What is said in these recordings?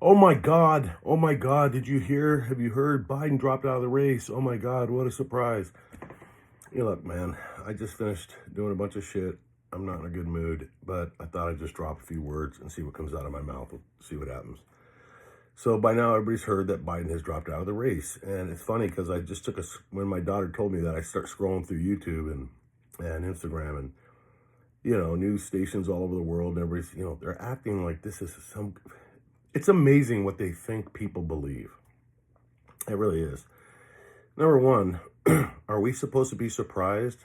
Oh my God. Oh my God. Did you hear? Have you heard? Biden dropped out of the race. Oh my God. What a surprise. Look, man, I just finished doing a bunch of shit. I'm not in a good mood, but I thought I'd just drop a few words and see what comes out of my mouth. We'll see what happens. So by now, everybody's heard that Biden has dropped out of the race. And it's funny because I just when my daughter told me that, I start scrolling through YouTube and Instagram and, news stations all over the world. And everybody's, they're acting like this is it's amazing what they think people believe. It really is. Number one, are we supposed to be surprised?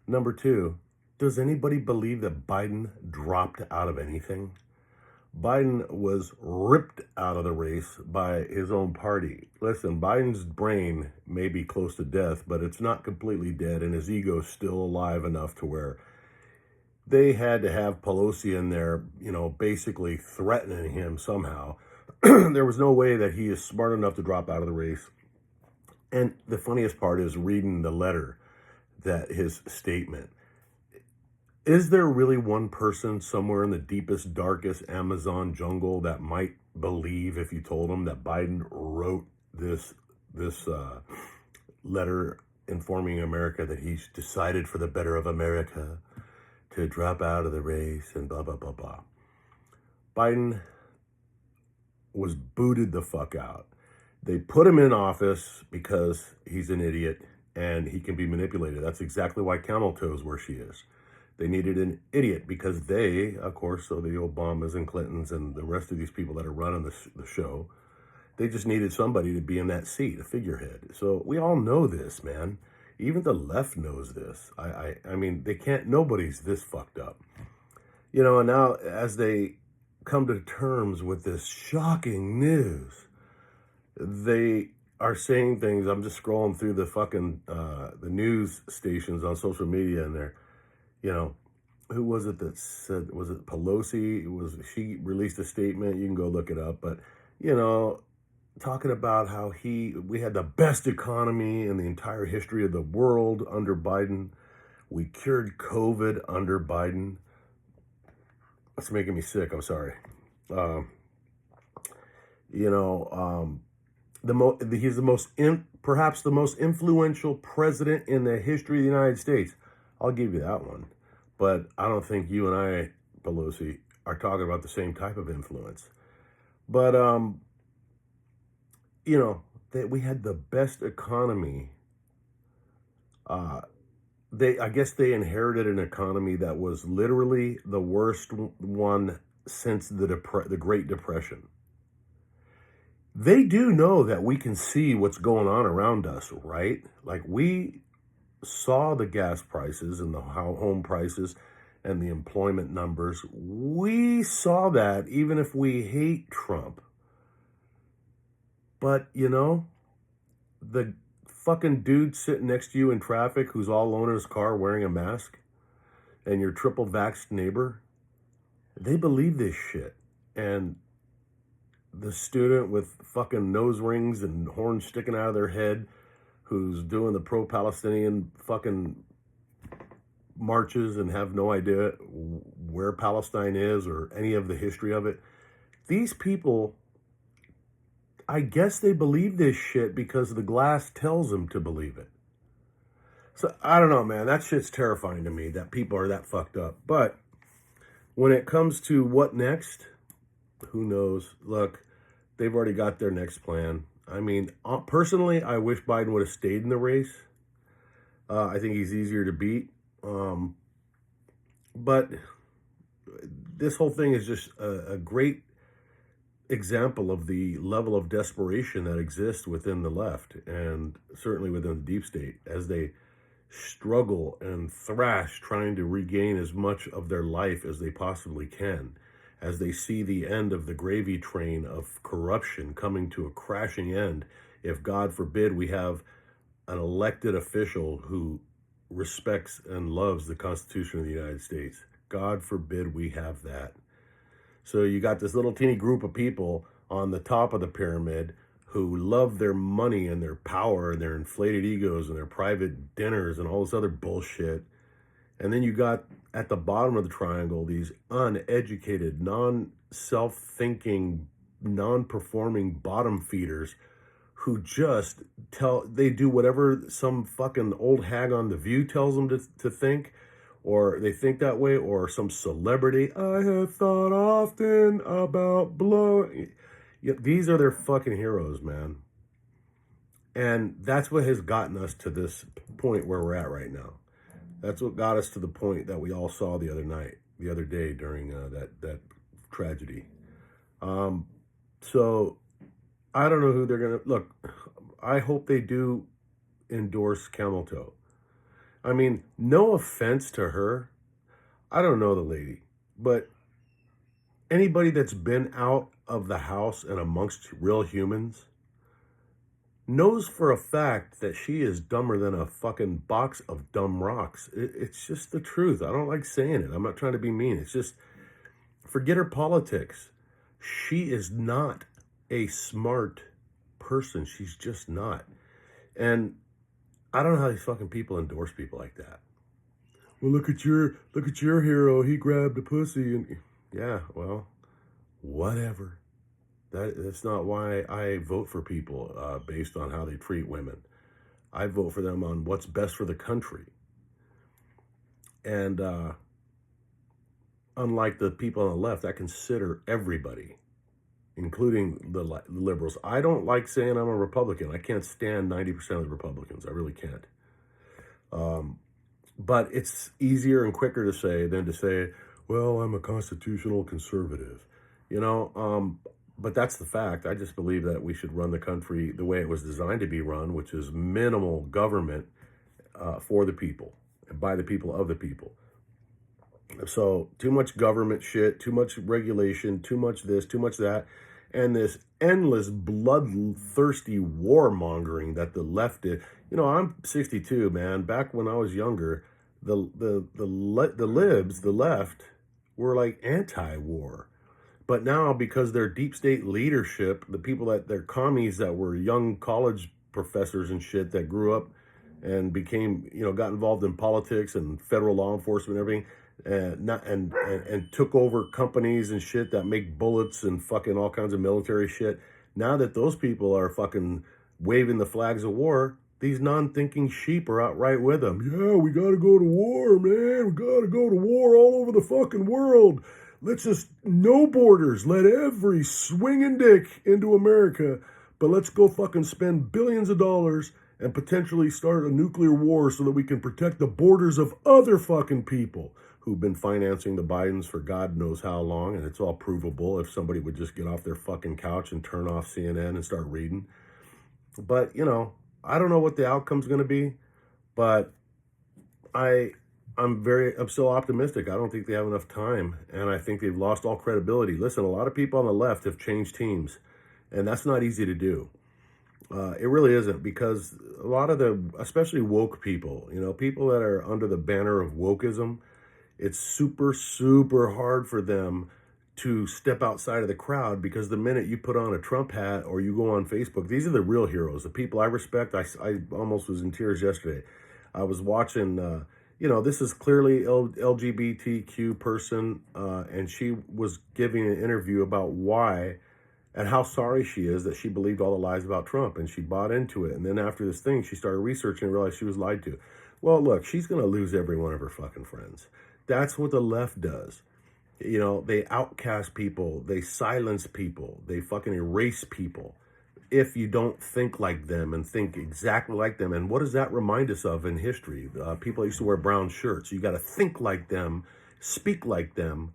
Number two, does anybody believe that Biden dropped out of anything? Biden was ripped out of the race by his own party. Listen, Biden's brain may be close to death, but it's not completely dead, and his ego's still alive enough to where they had to have Pelosi in there, basically threatening him somehow. There was no way that he is smart enough to drop out of the race. And the funniest part is reading the letter, that his statement. Is there really one person somewhere in the deepest, darkest Amazon jungle that might believe if you told him that Biden wrote this letter informing America that he's decided for the better of America to drop out of the race and blah, blah, blah, blah? Biden was booted the fuck out. They put him in office because he's an idiot and he can be manipulated. That's exactly why Camel Toe is where she is. They needed an idiot because they, of course, so the Obamas and Clintons and the rest of these people that are running the show, they just needed somebody to be in that seat, a figurehead. So we all know this, man. Even the left knows this. I mean, they can't, nobody's this fucked up. And now as they come to terms with this shocking news, they are saying things. I'm just scrolling through the fucking, the news stations on social media and they're, who was it that said, was it Pelosi? She released a statement. You can go look it up. But, talking about how we had the best economy in the entire history of the world under Biden. We cured COVID under Biden. That's making me sick. I'm sorry. He's perhaps the most influential president in the history of the United States. I'll give you that one. But I don't think you and I, Pelosi, are talking about the same type of influence. But, that we had the best economy. I guess they inherited an economy that was literally the worst one since the Great Depression. They do know that we can see what's going on around us, right? Like we saw the gas prices and the home prices and the employment numbers. We saw that even if we hate Trump. But, the fucking dude sitting next to you in traffic who's all alone in his car wearing a mask and your triple vaxxed neighbor, they believe this shit. And the student with fucking nose rings and horns sticking out of their head who's doing the pro-Palestinian fucking marches and have no idea where Palestine is or any of the history of it. These people, I guess they believe this shit because the glass tells them to believe it. So I don't know, man. That shit's terrifying to me that people are that fucked up. But when it comes to what next, who knows? Look, they've already got their next plan. I mean, personally, I wish Biden would have stayed in the race. I think he's easier to beat. But this whole thing is just a great example of the level of desperation that exists within the left and certainly within the deep state as they struggle and thrash trying to regain as much of their life as they possibly can, as they see the end of the gravy train of corruption coming to a crashing end. If, God forbid, we have an elected official who respects and loves the Constitution of the United States. God forbid we have that. So you got this little teeny group of people on the top of the pyramid who love their money and their power and their inflated egos and their private dinners and all this other bullshit. And then you got at the bottom of the triangle these uneducated, non-self-thinking non-performing bottom feeders who just they do whatever some fucking old hag on The View tells them to think, or they think that way, or some celebrity. I have thought often about blowing. Yeah, these are their fucking heroes, man. And that's what has gotten us to this point where we're at right now. That's what got us to the point that we all saw the other day during that tragedy. So I don't know who they're gonna look. I hope they do endorse Camel Toe. I mean, no offense to her. I don't know the lady, but anybody that's been out of the house and amongst real humans knows for a fact that she is dumber than a fucking box of dumb rocks. It's just the truth. I don't like saying it. I'm not trying to be mean. It's just, forget her politics. She is not a smart person. She's just not. And I don't know how these fucking people endorse people like that. Well, look at your hero. He grabbed a pussy and yeah, well, whatever. That's not why I vote for people based on how they treat women. I vote for them on what's best for the country. And unlike the people on the left, I consider everybody, including the liberals. I don't like saying I'm a Republican. I can't stand 90% of the Republicans. I really can't. But it's easier and quicker to say than to say, well, I'm a constitutional conservative. You know, but that's the fact. I just believe that we should run the country the way it was designed to be run, which is minimal government for the people and by the people of the people. So too much government shit, too much regulation, too much this, too much that, and this endless bloodthirsty warmongering that the left did. You know, I'm 62, man. Back when I was younger, the libs, the left, were like anti-war. But now, because their deep state leadership, the people that they're commies that were young college professors and shit that grew up and became, you know, got involved in politics and federal law enforcement and everything, and took over companies and shit that make bullets and fucking all kinds of military shit. Now that those people are fucking waving the flags of war, these non-thinking sheep are out right with them. Yeah, we gotta go to war, man. We gotta go to war all over the fucking world. Let's just, no borders. Let every swinging dick into America. But let's go fucking spend billions of dollars and potentially start a nuclear war so that we can protect the borders of other fucking people who've been financing the Bidens for God knows how long. And it's all provable if somebody would just get off their fucking couch and turn off CNN and start reading. But, you know, I don't know what the outcome's going to be, but I'm still optimistic. I don't think they have enough time, and I think they've lost all credibility. Listen, a lot of people on the left have changed teams, and that's not easy to do. It really isn't, because a lot of especially woke people, you know, people that are under the banner of wokeism, it's super, super hard for them to step outside of the crowd, because the minute you put on a Trump hat or you go on Facebook, these are the real heroes, the people I respect. I almost was in tears yesterday. I was watching, you know, this is clearly LGBTQ person, and she was giving an interview about why and how sorry she is that she believed all the lies about Trump, and she bought into it. And then after this thing, she started researching and realized she was lied to. Well, look, she's going to lose every one of her fucking friends. That's what the left does. You know, they outcast people, they silence people, they fucking erase people if you don't think like them and think exactly like them. And what does that remind us of in history? People used to wear brown shirts. You got to think like them, speak like them,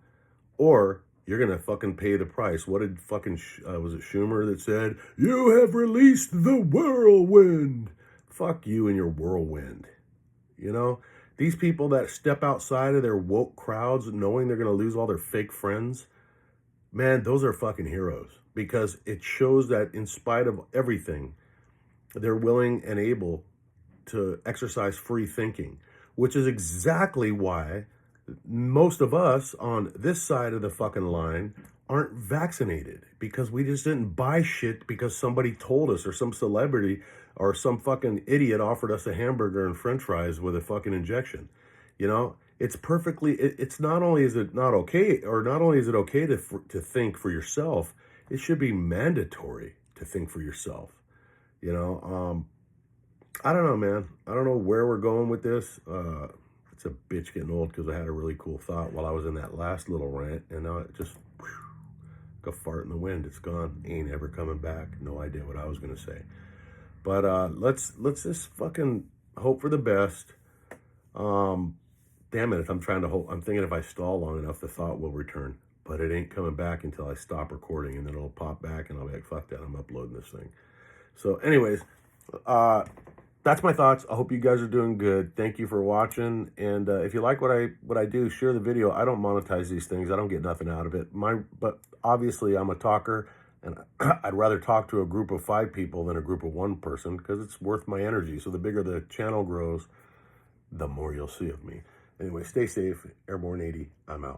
or you're going to fucking pay the price. What did fucking, was it Schumer that said, you have released the whirlwind? Fuck you and your whirlwind. You know, these people that step outside of their woke crowds knowing they're going to lose all their fake friends, man, those are fucking heroes, because it shows that in spite of everything, they're willing and able to exercise free thinking, which is exactly why most of us on this side of the fucking line aren't vaccinated, because we just didn't buy shit because somebody told us, or some celebrity or some fucking idiot offered us a hamburger and french fries with a fucking injection. You know, it's perfectly, it's not only is it not okay, or not only is it okay to think for yourself, It should be mandatory to think for yourself. You know, I don't know, man. I don't know where we're going with this. It's a bitch getting old because I had a really cool thought while I was in that last little rant, and now it just like a fart in the wind. It's gone. Ain't ever coming back. No idea what I was gonna say. But let's just fucking hope for the best. Damn it! If I'm trying to hope, I'm thinking if I stall long enough, the thought will return. But it ain't coming back until I stop recording, and then it'll pop back, and I'll be like, "Fuck that! I'm uploading this thing." So, anyways, that's my thoughts. I hope you guys are doing good. Thank you for watching. And if you like what I do, share the video. I don't monetize these things. I don't get nothing out of it. But obviously I'm a talker, and I'd rather talk to a group of 5 people than a group of 1 person because it's worth my energy. So the bigger the channel grows, the more you'll see of me. Anyway, stay safe. Airborne 80. I'm out.